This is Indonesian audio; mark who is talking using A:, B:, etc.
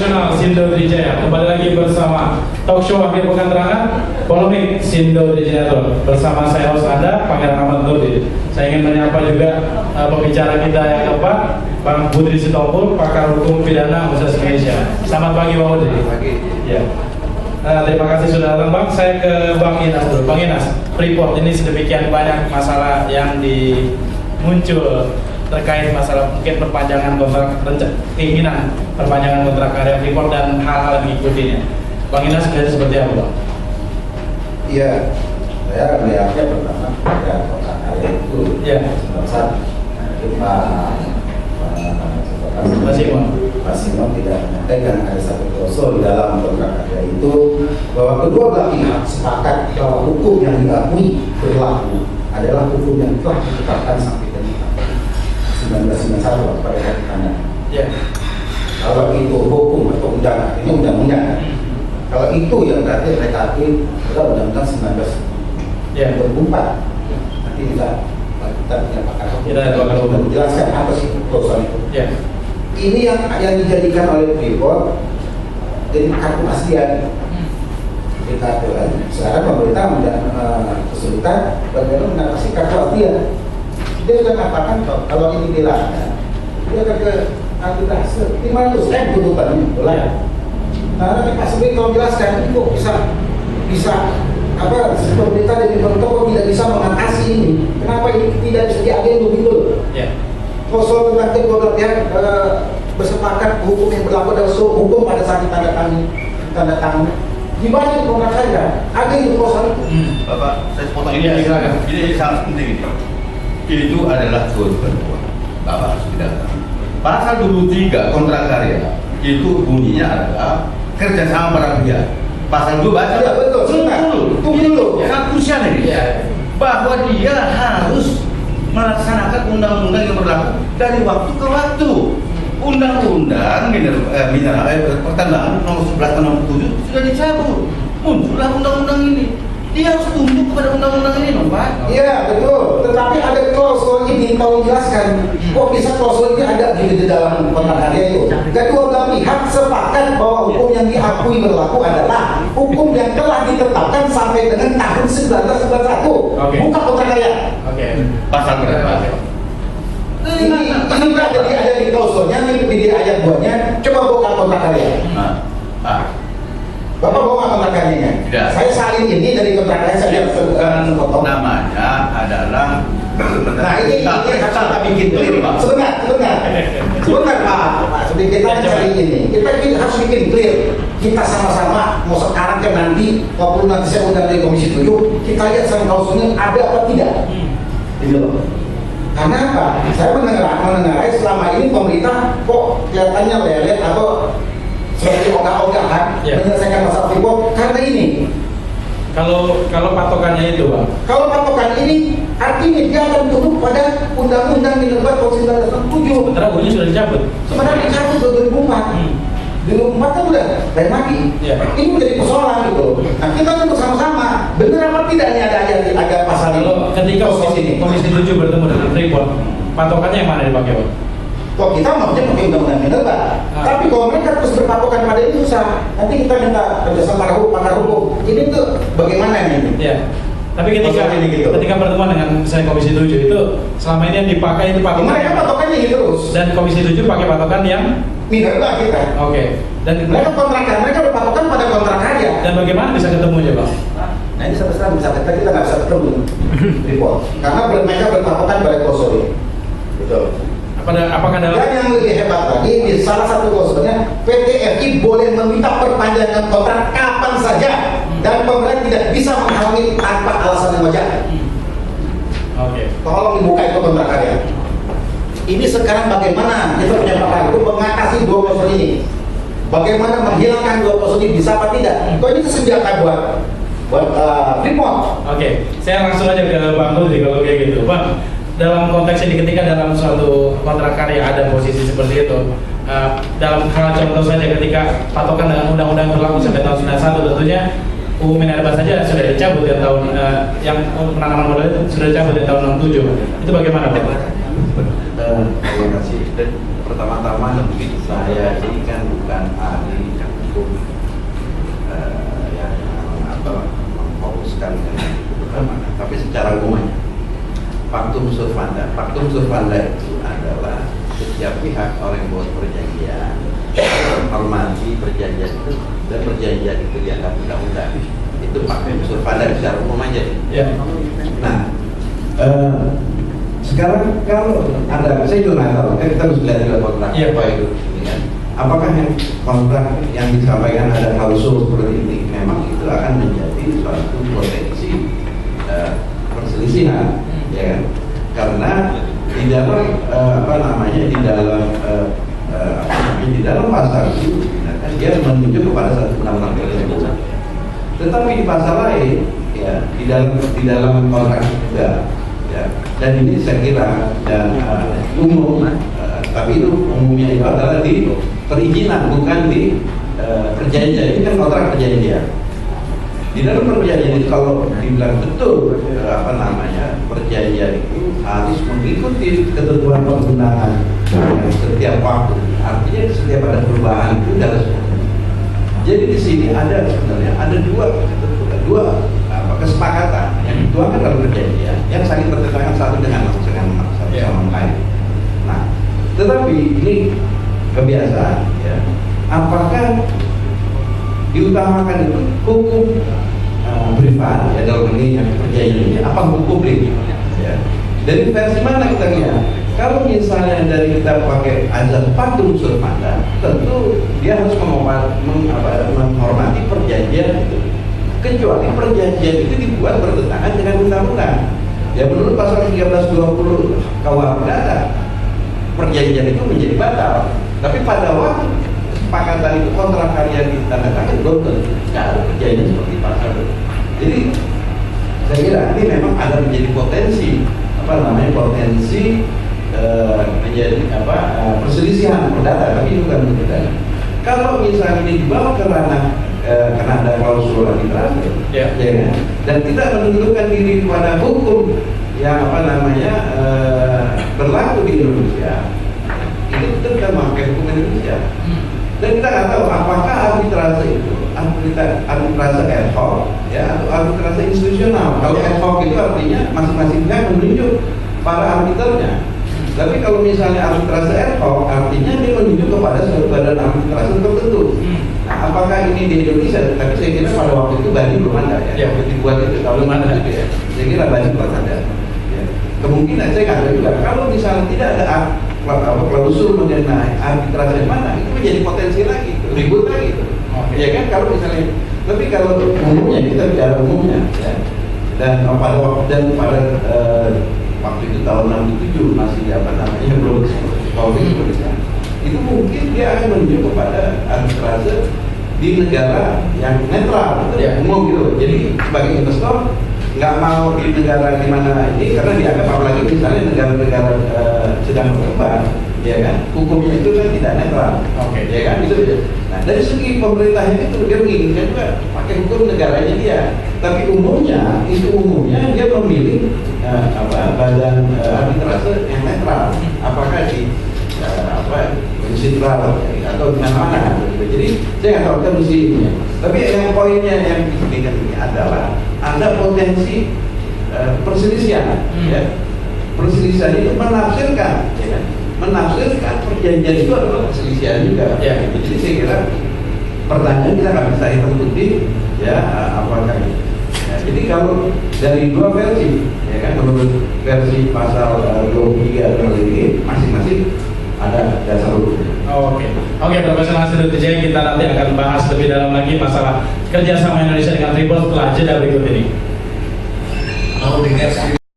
A: Nasional Sindo Trijaya. Kembali lagi bersama talk show akhir pekan terangan polemik Sindo Trijaya bersama saya host Anda Pangeran Ahmad Nurdin. Saya ingin menyapa juga pembicara kita yang keempat, Bang Budri Sitompul, pakar hukum pidana Universitas Indonesia. Selamat pagi Bang Budri.
B: Pagi.
A: Ya. Terima kasih sudah datang Bang. Saya ke Bang Inas dulu. Bang Inas, Freeport ini sedemikian banyak masalah yang muncul terkait masalah mungkin perpanjangan kontrak, keinginan perpanjangan kontrak karya Freeport dan hal-hal yang mengikutinya. Bang Inas melihatnya seperti apa Bang?
B: Iya, saya melihatnya pertama ya kontrak karya itu sebesar Pak Simon tidak menyampaikan ada satu klausul dalam kontrak karya itu bahwa kedua belah pihak sepakat bahwa hukum yang diakui berlaku adalah hukum yang telah ditetapkan sampai dengan 1991 pada kaitannya.
A: Ya.
B: Kalau itu hukum atau undang, ini undang-undang. Kalau itu yang berarti mereka akui adalah undang-undang 1994. Nanti kita punya pakar hukum.
A: Kita
B: menjelaskan apa sih klausul itu.
A: Ya.
B: Ini yang dijadikan oleh Freeport jadi kartu aslian. Kita sekarang pemerintah kesulitan bagaimana mengatasi kartu aslian. Dia sudah katakan kalau ini dilanggar, dia akan ke arbitrase 500 tuntutannya dolar. Nah, Pak Sby kalau jelaskan ini kok bisa apa pemerintah dan pemerintah kok tidak bisa mengatasi ini? Kenapa ini tidak bisa diagen begitu? Ya. Klausul tentang kedua belah pihak bersepakat hukum yang berlaku adalah hukum pada saat tanda tangan. Di banyak kontrak saya ada itu klausul itu.
C: Bapak, saya potong ini sangat penting ini. Itu adalah kewajiban Bapak harus tidak. Pasal 23 kontrak karya itu bunyinya adalah kerjasama para pihak. Pasal 2 baca.
B: Ya, betul. Tunggu dulu.
C: Sangat krusial ini. Ya. Bahwa dia harus melaksanakan undang-undang yang berlaku dari waktu ke waktu. Undang-undang pertambangan nomor 11 tahun 67 sudah dicabut. Muncullah undang-undang ini. Dia harus tunduk kepada undang-undang ini, dong, Pak.
B: Iya, betul. Tetapi ada klausul ini, tolong jelaskan. Kok bisa klausul ini ada di dalam kontrak karya itu? Kedua belah pihak sepakat bahwa hukum yang diakui berlaku adalah hukum yang telah ditetapkan sampai dengan tahun 1991. Bukan kontrak karya.
C: Pasal berapa?
B: Ini ada di klausulnya, ini di ayat 2-nya. Coba buka kontrak karya. Bapak bawa kontrak karyanya?
C: Tidak.
B: Saya salin ini dari kontrak karya, saya lihat foto.
C: Namanya adalah.
B: Nah ini harus kita bikin clear. Sebentar Pak. Sedikit kita cari ini. Kita harus bikin clear. Kita sama-sama mau sekarang ke nanti, maupun nanti saya undang dari Komisi 7, kita lihat sama klausulnya ada apa tidak. Ini loh. Karena apa? Saya mendengar selama ini pemerintah kok kelihatannya lelet atau seperti ogah-ogahan menyelesaikan masalah Freeport karena ini.
A: Kalau patokannya itu, Bang.
B: Kalau patokan ini artinya dia akan tunduk pada Undang-Undang Minerba tahun 1997.
A: Sementara bunyinya sudah dicabut.
B: Sebenarnya dicabut 2004. 2004 kan udah lain lagi. Ini menjadi persoalan gitu. Nah kita tunggu sama-sama. Benar apa tidak ini ada pasal ini?
A: Kalau ketika Komisi 7 bertemu dengan Freeport, patokannya yang mana dipakai, Bang?
B: Kok kita maunya pakai undang-undang minerba. Tapi kalau mereka terus berpatokan pada itu susah. Nanti kita minta kerjasama pakar hukum. Ini tuh bagaimana ini?
A: Ya. Tapi ketika pertemuan dengan misalnya Komisi 7 itu selama ini yang dipakai itu patokan.
B: Mereka patokannya gitu terus.
A: Dan Komisi 7 pakai patokan yang
B: minerba kita.
A: Dan
B: mereka berpatokan pada kontrak karya.
A: Dan bagaimana bisa ketemu ya, Bang?
B: Nah ini sampai bisa kita nggak bisa ketemu Freeport karena mereka berpatokan pada klausul ini. Betul.
A: Apakah dalam
B: dan yang lebih hebat lagi di salah satu klausulnya PT FI boleh meminta perpanjangan kontrak kapan saja dan pemerintah tidak bisa menghalangi tanpa alasan yang wajar. Tolong dibuka itu kontrak karya. Ini sekarang bagaimana kita punya pakar itu mengatasi dua klausul ini. Bagaimana menghilangkan dua klausul ini bisa apa tidak? Kok ini senjata buat Freeport.
A: Saya langsung aja ke Bang Budri kalau kayak gitu, Bang. Dalam konteks ini ketika dalam suatu kontrak karya ada posisi seperti itu, dalam hal contoh saja ketika patokan dengan undang-undang berlaku sampai tahun 91 tentunya UU Minerba saja sudah dicabut ya tahun yang penanaman modal itu sudah dicabut di tahun 67. Itu bagaimana, Pak?
C: Terima kasih. Dan pertama-tama mungkin saya ini kan bukan ahli hukum yang memfokuskan pertama, tapi secara umum faktum survanda itu adalah setiap pihak orang yang buat perjanjian menghormati perjanjian itu, dan perjanjian itu dianggap undang-undang. Itu faktum survanda secara umum aja. Nah, sekarang kalau ada, saya juga nggak tahu, kita harus lihat juga kontrak apa itu. Apakah yang kontrak yang disampaikan ada klausul seperti ini, memang itu akan menjadi suatu potensi perselisihan, ya kan? Karena di dalam di dalam pasal itu kan dia menunjuk kepada satu undang-undang tersebut. Tetapi di pasal lain, ya di dalam kontrak juga, ya, dan ini saya kira dan umum, tapi itu umumnya itu adalah di perizinan, bukan di perjanjian. Ini kan kontrak perjanjian. Di dalam perjanjian itu kalau dibilang betul perjanjian itu harus mengikuti ketentuan penggunaan setiap waktu. Artinya setiap ada perubahan itu harus. Jadi di sini sebenarnya ada dua kesepakatan yang dituangkan dalam perjanjian yang saling bertentangan satu dengan sama lain. Nah, tetapi ini kebiasaan, ya. Apakah diutamakan itu hukum privat, ya, dalam ini yang perjanjian ini, apa hukum publik, ya. Dari versi mana kita lihat? Kalau misalnya dari kita pakai azas faktum survanda, tentu dia harus menghormati perjanjian itu, kecuali perjanjian itu dibuat bertentangan dengan undang-undang. Ya, menurut pasal 1320 KUH Perdata, perjanjian itu menjadi batal. Tapi pada waktu kesepakatan itu kontrak karya ditandatangani, belum tentu ada perjanjian seperti pasal itu. Jadi saya kira ini memang ada menjadi potensi menjadi perselisihan perdata, tapi itu bukan perdata. Kalau misalnya ini dibawa ke ranah karena ada klausul arbitrase, ya, dan tidak menundukkan diri pada hukum yang berlaku di Indonesia, itu kita memakai hukum Indonesia. Dan kita nggak tahu apakah arbitrase itu arbitrase ad hoc, ya, atau arbitrase institusional. Kalau ad hoc itu artinya masing-masing pihak menunjuk para arbiternya. Tapi kalau misalnya arbitrase ad hoc, artinya dia menunjuk kepada suatu badan arbitrase tertentu. Nah, apakah ini di Indonesia? Tapi saya kira pada waktu itu Bali belum ada, ya. Waktu dibuat itu tahun belum ada, ya. Saya kira Bali belum ada. Ya. Kemungkinan saya nggak tahu juga. Kalau misalnya tidak ada klausul mengenai arbitrase mana, itu menjadi potensi lagi, ribut lagi. Ya kan, kalau misalnya, tapi kalau umumnya, kita bicara umumnya, ya. Dan pada waktu itu tahun 67 masih belum COVID itu mungkin dia akan menunjuk kepada arbitrase di negara yang netral, ya, umum gitu. Jadi sebagai investor nggak mau di negara di mana ini, karena dianggap apalagi misalnya negara-negara sedang berkembang, ya kan, hukumnya itu kan tidak netral, ya kan, itu. Nah, dari segi pemerintahnya itu dia menginginkan juga pakai hukum negaranya dia, tapi umumnya dia memilih badan arbitrase yang netral, apakah di sentral atau di mana-mana. Jadi saya nggak tahu kondisinya. Tapi yang poinnya yang dipentingkan ini adalah ada potensi perselisihan, ya. Perselisihan itu menafsirkan, ya kan? Menafsirkan perjanjian itu adalah perselisihan juga. Ya. Jadi saya kira pertanyaan kita nggak bisa hitung putih, ya, apakah ini. Ya, jadi kalau dari dua versi, ya kan, menurut versi pasal 23 ini masing-masing ada dasar hukumnya.
A: Oke, Profesor Nasir Wijaya, kita nanti akan bahas lebih dalam lagi masalah kerjasama Indonesia dengan Freeport setelah jeda berikut ini.
D: Mau dengar